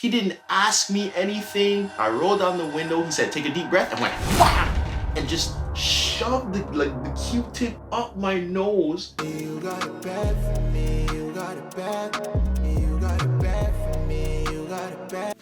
He didn't ask me anything. I rolled down the window. He said, take a deep breath. I went, wah! And just shoved the Q-tip up my nose. You got it bad for me. You got it bad. You got it bad for me. You got it bad.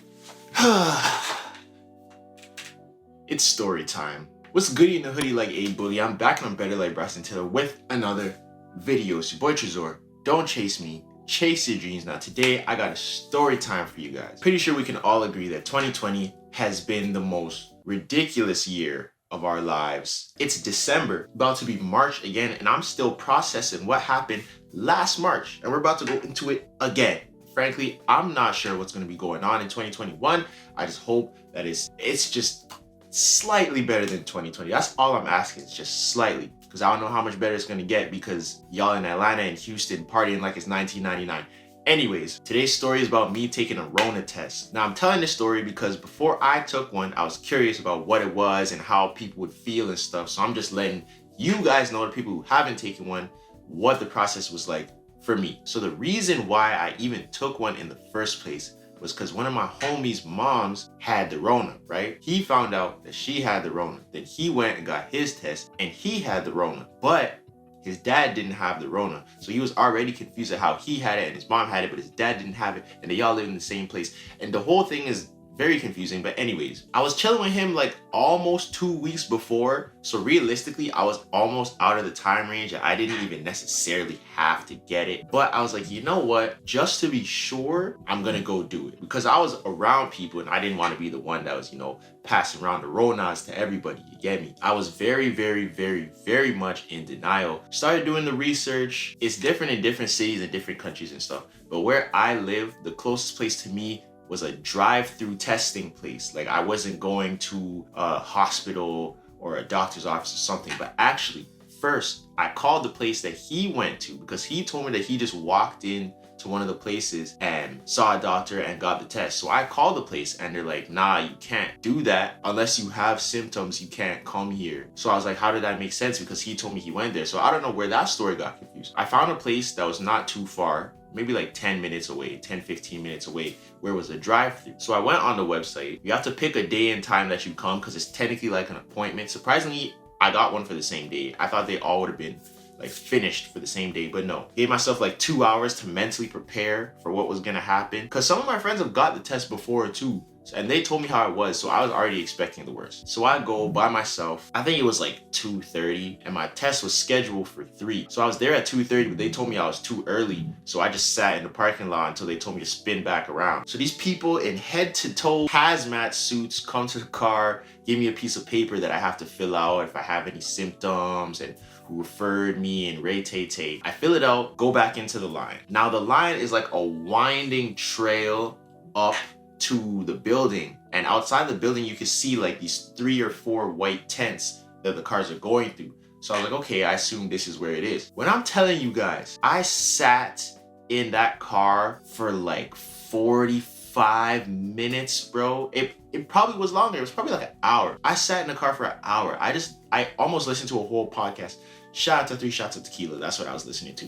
It's story time. What's goody in the hoodie like a bully? I'm back on Better Like Bryson Taylor with another video. It's your boy Tresor. Don't chase me, chase your dreams. Now today I got a story time for you guys. Pretty sure we can all agree that 2020 has been the most ridiculous year of our lives. It's December, about to be March again, and I'm still processing what happened last March, and we're about to go into it again. Frankly, I'm not sure what's going to be going on in 2021. I just hope that it's just slightly better than 2020. That's all I'm asking. It's just slightly, because I don't know how much better it's going to get because y'all in Atlanta and Houston partying like it's 1999. Anyways, today's story is about me taking a Rona test. Now I'm telling this story because before I took one, I was curious about what it was and how people would feel and stuff. So I'm just letting you guys know, the people who haven't taken one, what the process was like for me. So the reason why I even took one in the first place was because one of my homies' moms had the Rona, right? He found out that she had the Rona. Then he went and got his test and he had the Rona. But his dad didn't have the Rona. So he was already confused at how he had it and his mom had it, but his dad didn't have it. And they all live in the same place. And the whole thing is very confusing. But anyways, I was chilling with him like almost 2 weeks before. So realistically, I was almost out of the time range. I didn't even necessarily have to get it. But I was like, you know what? Just to be sure, I'm gonna go do it. Because I was around people and I didn't want to be the one that was, passing around the Ronas to everybody, you get me? I was very, very, very, very much in denial. Started doing the research. It's different in different cities and different countries and stuff. But where I live, the closest place to me was a drive-through testing place. Like I wasn't going to a hospital or a doctor's office or something, but actually first I called the place that he went to because he told me that he just walked in to one of the places and saw a doctor and got the test. So I called the place and they're like, nah, you can't do that unless you have symptoms. You can't come here. So I was like, how did that make sense? Because he told me he went there. So I don't know where that story got confused. I found a place that was not too far, maybe like 10 minutes away, 10, 15 minutes away, where it was a drive-through. So I went on the website. You have to pick a day and time that you come because it's technically like an appointment. Surprisingly, I got one for the same day. I thought they all would have been like finished for the same day, but no. Gave myself like 2 hours to mentally prepare for what was gonna happen. Cause some of my friends have got the test before too, and they told me how it was, so I was already expecting the worst. So I go by myself. I think it was like 2:30 and my test was scheduled for 3. So I was there at 2:30, but they told me I was too early. So I just sat in the parking lot until they told me to spin back around. So these people in head to toe hazmat suits come to the car, give me a piece of paper that I have to fill out if I have any symptoms and who referred me and ray-tay-tay. I fill it out, go back into the line. Now the line is like a winding trail up to the building, and outside the building you can see like these 3 or 4 white tents that the cars are going through. So I was like, okay, I assume this is where it is. When I'm telling you guys, I sat in that car for like 45 minutes, bro. It probably was longer. It was probably like an hour. I sat in the car for an hour. I almost listened to a whole podcast. Shout out to 3 shots of tequila. That's what I was listening to.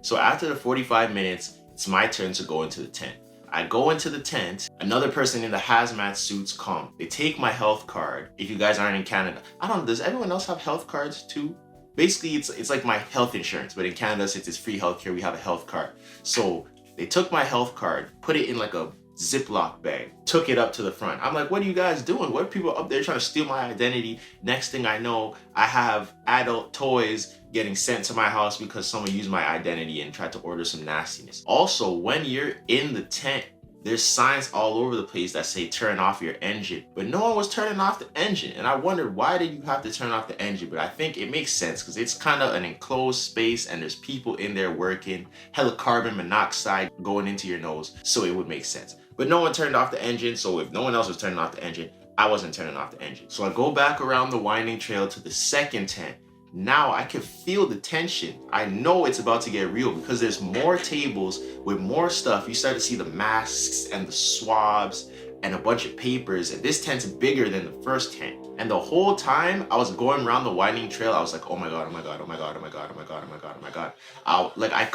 So after the 45 minutes, it's my turn to go into the tent. I go into the tent, another person in the hazmat suits come. They take my health card. If you guys aren't in Canada, I don't know, does everyone else have health cards too? Basically, it's like my health insurance, but in Canada, since it's free healthcare, we have a health card. So they took my health card, put it in like a Ziploc bag, took it up to the front. I'm like, what are you guys doing? What are people up there trying to steal my identity? Next thing I know, I have adult toys getting sent to my house because someone used my identity and tried to order some nastiness. Also, when you're in the tent, there's signs all over the place that say turn off your engine, but no one was turning off the engine. And I wondered, why did you have to turn off the engine? But I think it makes sense because it's kind of an enclosed space and there's people in there working, hella carbon monoxide going into your nose. So it would make sense. But no one turned off the engine. So if no one else was turning off the engine, I wasn't turning off the engine. So I go back around the winding trail to the second tent. Now I can feel the tension. I know it's about to get real because there's more tables with more stuff. You start to see the masks and the swabs and a bunch of papers, and this tent's bigger than the first tent. And the whole time I was going around the winding trail, I was like, oh my god, oh my god, oh my god, oh my god, oh my god, oh my god, oh my god. I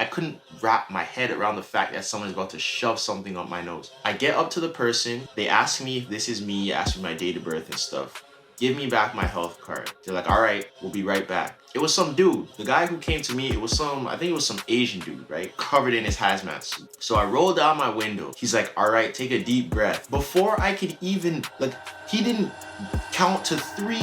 couldn't wrap my head around the fact that someone's about to shove something up my nose. I get up to the person, they ask me if this is me, ask me my date of birth and stuff. Give me back my health card. They're like, all right, we'll be right back. It was some dude. The guy who came to me, I think it was some Asian dude, right? Covered in his hazmat suit. So I rolled down my window. He's like, all right, take a deep breath. Before I could even, he didn't count to 3.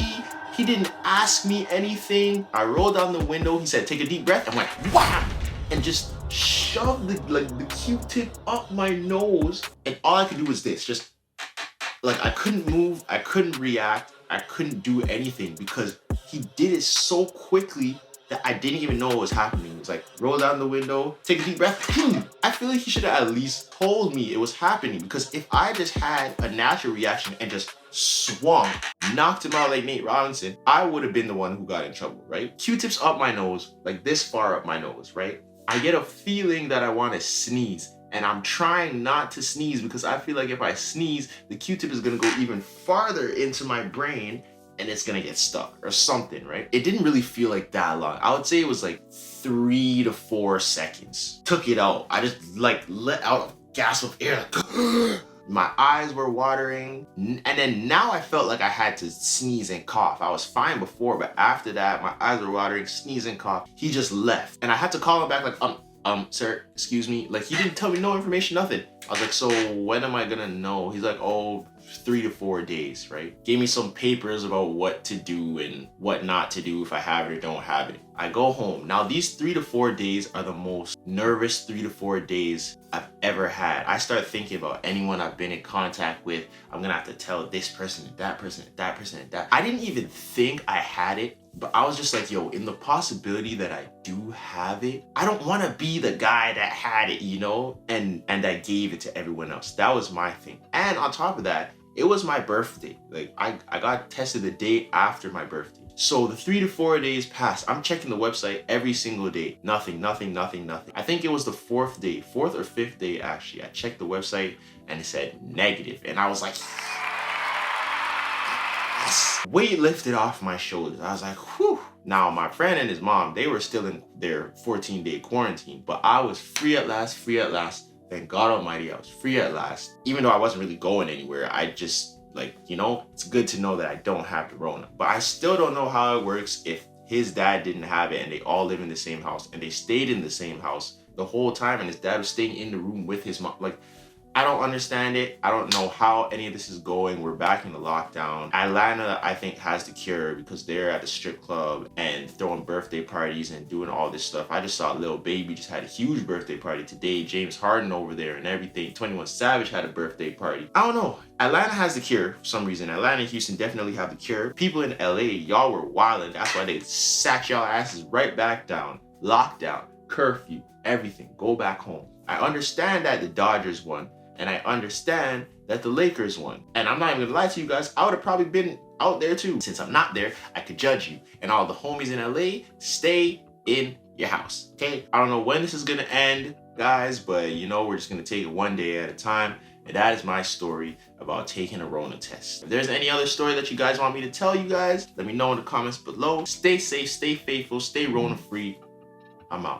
He didn't ask me anything. I rolled down the window. He said, take a deep breath. I went, wham! And just shoved the Q-tip up my nose. And all I could do was this, just, I couldn't move, I couldn't react, I couldn't do anything because he did it so quickly that I didn't even know what was happening. It was like, roll down the window, take a deep breath. I feel like he should have at least told me it was happening, because if I just had a natural reaction and just swung, knocked him out like Nate Robinson, I would have been the one who got in trouble, right? Q-tips up my nose, like this far up my nose, right? I get a feeling that I want to sneeze. And I'm trying not to sneeze because I feel like if I sneeze, the Q-tip is gonna go even farther into my brain and it's gonna get stuck or something, right? It didn't really feel like that long. I would say it was like 3 to 4 seconds. Took it out. I just let out a gasp of air. My eyes were watering. And then now I felt like I had to sneeze and cough. I was fine before, but after that, my eyes were watering, sneeze and cough. He just left. And I had to call him back like, sir, excuse me. Like, he didn't tell me no information, nothing. I was like, so when am I gonna know? He's like, oh, 3 to 4 days, right? Gave me some papers about what to do and what not to do if I have it or don't have it. I go home. Now, these 3 to 4 days are the most nervous 3 to 4 days I've ever had. I start thinking about anyone I've been in contact with. I'm gonna have to tell this person, that person, that person, that. I didn't even think I had it, but I was just like, yo, in the possibility that I do have it, I don't want to be the guy that had it, you know, and that gave it to everyone else. That was my thing. And on top of that, it was my birthday. Like, I got tested the day after my birthday. So the 3 to 4 days passed. I'm checking the website every single day. Nothing, nothing, nothing, nothing. I think it was the 4th day, 4th or 5th day actually. I checked the website and it said negative. And I was like, yes. Weight lifted off my shoulders. I was like, whew. Now, my friend and his mom, they were still in their 14-day quarantine, but I was free at last, free at last. Thank God Almighty, I was free at last. Even though I wasn't really going anywhere, I just, it's good to know that I don't have the Rona. But I still don't know how it works if his dad didn't have it and they all live in the same house and they stayed in the same house the whole time and his dad was staying in the room with his mom. I don't understand it. I don't know how any of this is going. We're back in the lockdown. Atlanta, I think, has the cure because they're at the strip club and throwing birthday parties and doing all this stuff. I just saw Lil Baby just had a huge birthday party today. James Harden over there and everything. 21 Savage had a birthday party. I don't know. Atlanta has the cure for some reason. Atlanta and Houston definitely have the cure. People in LA, y'all were wilding. That's why they sat y'all asses right back down. Lockdown, curfew, everything. Go back home. I understand that the Dodgers won. And I understand that the Lakers won. And I'm not even gonna lie to you guys, I would have probably been out there too. Since I'm not there, I could judge you. And all the homies in LA, stay in your house, okay? I don't know when this is gonna end, guys, but we're just gonna take it one day at a time. And that is my story about taking a Rona test. If there's any other story that you guys want me to tell you guys, let me know in the comments below. Stay safe, stay faithful, stay Rona free. I'm out.